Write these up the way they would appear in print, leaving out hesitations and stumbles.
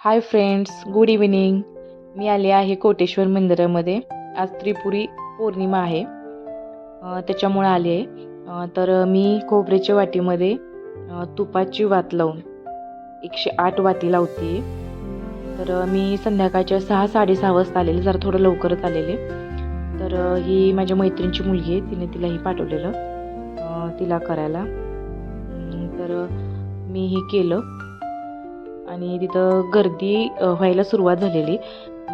हाय friends, good evening. मी आले आहे कोटेश्वर मंदिरामध्ये. आज त्रिपुरी पौर्णिमा आहे, त्याच्यामुळे आले आहे. तर मी खोबऱ्याच्या वाटीमध्ये तुपाची वात लावून 108 वाती लावते. तर मी संध्याकाळच्या 6-6:30 वाजता आलेले, जरा थोडं लवकरच आलेले. तर ही माझ्या मैत्रिणीची मुलगी आहे, तिने तिलाही पाठवलेलं तिला करायला. तर मी हे केलं आणि तिथं गर्दी व्हायला सुरुवात झालेली.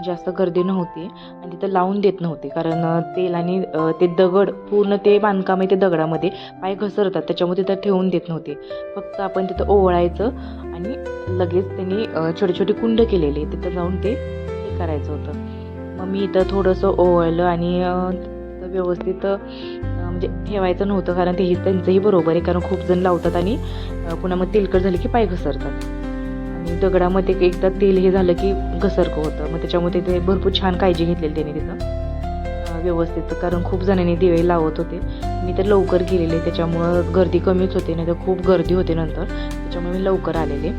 जास्त गर्दी नव्हती आणि तिथं लावून देत नव्हते, कारण तेल आणि ते दगड पूर्ण ते बांधकाम आहे, ते दगडामध्ये पाय घसरतात, त्याच्यामुळे तिथं ठेवून देत नव्हते. फक्त आपण तिथं ओवळायचं आणि लगेच त्यांनी छोटे छोटे कुंड केलेले, तिथं जाऊन ते हे करायचं होतं. मग मी इथं थोडंसं ओवळलं आणि व्यवस्थित म्हणजे ठेवायचं नव्हतं, कारण ते त्यांचंही बरोबर आहे, कारण खूप जण लावतात आणि पुन्हा मग तेलकट झाले की पाय घसरतात. आणि दगडामध्ये एकदा तेल हे झालं की घसरकं होतं. मग त्याच्यामध्ये ते भरपूर छान काळजी घेतलेली त्यांनी तिथं व्यवस्थित, कारण खूप जणांनी दिवे लावत होते. मी तर लवकर गेलेले, त्याच्यामुळं गर्दी कमीच होते, नाही तर खूप गर्दी होते नंतर, त्याच्यामुळे मी लवकर आलेले.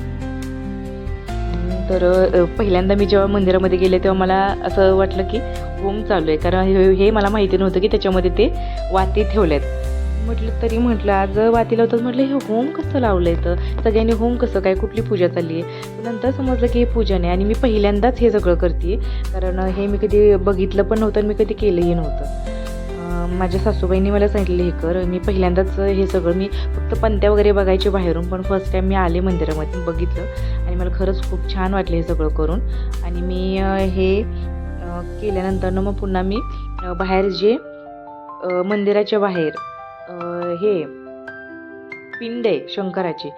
तर पहिल्यांदा मी जेव्हा मंदिरामध्ये गेले तेव्हा मला असं वाटलं की होम चालू आहे, कारण हे मला माहिती नव्हतं की त्याच्यामध्ये ते वाती ठेवल्यात. म्हटलं आज वाती लावतात, म्हटलं हे होम कसं लावलं आहे, तर सगळ्यांनी होम कसं काय, कुठली पूजा चालली आहे. नंतर समजलं की हे पूजन आहे आणि मी पहिल्यांदाच हे सगळं करते, कारण हे मी कधी बघितलं पण नव्हतं आणि मी कधी केलंही नव्हतं. माझ्या सासूबाईंनी मला सांगितलं हे कर. मी पहिल्यांदाच हे सगळं, मी फक्त पंत्या वगैरे बघायचे बाहेरून, पण फर्स्ट टाईम मी आले मंदिरामध्ये, बघितलं आणि मला खरंच खूप छान वाटलं हे सगळं करून. आणि मी हे केल्यानंतर मग पुन्हा मी बाहेर जे मंदिराच्या बाहेर हे पिंड आहे शंकराची,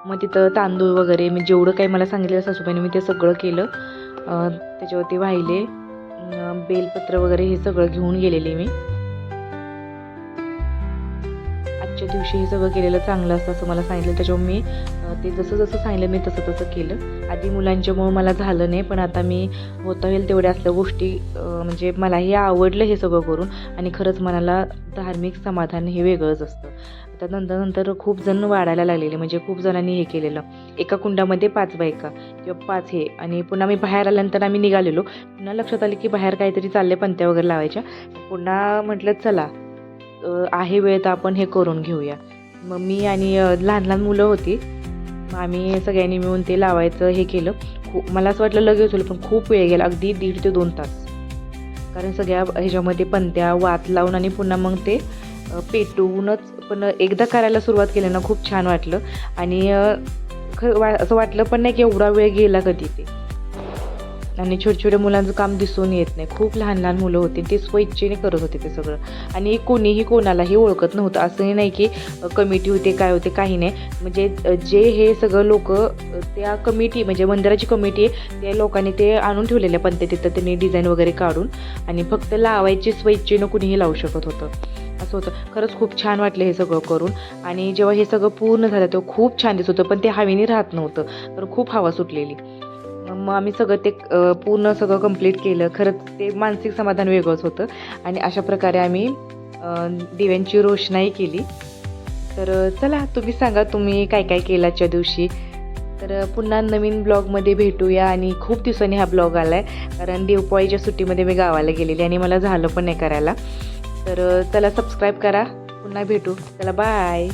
मग तिथं तांदूळ वगैरे मी जेवढं काही मला सांगितलं सासूबाईंनी, मी ते सगळं केलं. त्याच्यावरती वाहिले, बेलपत्र वगैरे हे सगळं घेऊन गेलेले मी. आजच्या दिवशी हे सगळं केलेलं चांगलं असतं असं मला सांगितलं, त्याच्यामुळे मी ते जसं सांगितलं मी तसं केलं. आधी मुलांच्यामुळं मला झालं नाही, पण आता मी होता होईल तेवढ्या असल्या गोष्टी, म्हणजे मलाही आवडलं हे सगळं करून. आणि खरंच मनाला धार्मिक समाधान हे वेगळंच असतं. आता नंतर खूप जण वाढायला लागलेले, म्हणजे खूप जणांनी हे केलेलं. एका कुंडामध्ये 5 बायका किंवा 5 हे. आणि पुन्हा मी बाहेर आल्यानंतर आम्ही निघालेलो, पुन्हा लक्षात आले की बाहेर काहीतरी चालले, पंत्या वगैरे लावायच्या. पुन्हा म्हटलं चला आहे वेळ तर आपण हे करून घेऊया. मग मी आणि लहान मुलं होती, मग आम्ही सगळ्यांनी मिळून ते लावायचं हे केलं. मला असं वाटलं लगेच होईल, पण खूप वेळ गेला, अगदी 1.5 ते 2 तास, कारण सगळ्या ह्याच्यामध्ये पंत्या वात लावून आणि पुन्हा मग ते पेटवूनच. पण एकदा करायला सुरुवात केली ना, खूप छान वाटलं. आणि असं वाटलं पण नाही की एवढा वेळ गेला कधी ते. आणि छोट्या मुलांचं काम दिसून येत नाही, खूप लहान मुलं होते, ते स्वइच्छेने करत होते ते सगळं. आणि कोणीही कोणालाही ओळखत नव्हतं, असंही नाही की कमिटी होते काय होते, काही नाही. म्हणजे जे हे सगळं लोक, त्या कमिटी म्हणजे मंदिराची कमिटी आहे, त्या लोकांनी ते आणून ठेवलेल्या पंत्या तिथं, त्यांनी डिझाईन वगैरे काढून, आणि फक्त लावायची स्वइच्छेनं कुणीही लावू शकत होतं, असं होतं. खरंच खूप छान वाटलं हे सगळं करून. आणि जेव्हा हे सगळं पूर्ण झालं तेव्हा खूप छान दिसत होतं, पण ते हवेने राहत नव्हतं, तर खूप हवा सुटलेली. मग आम्ही सगळं ते पूर्ण सगळं कंप्लीट केलं. खरंच ते मानसिक समाधान वेगळंच होतं. आणि अशा प्रकारे आम्ही दिव्यांची रोषणाई केली. तर चला, तुम्ही सांगा तुम्ही काय काय केलं आजच्या दिवशी. तर पुन्हा नवीन ब्लॉगमध्ये भेटूया. आणि खूप दिवसांनी हा ब्लॉग आला आहे, कारण देवपाळीच्या सुट्टीमध्ये मी गावाला गेलेली आणि मला झालं पण नाही करायला. तर चला सबस्क्राईब करा, पुन्हा भेटू. चला बाय.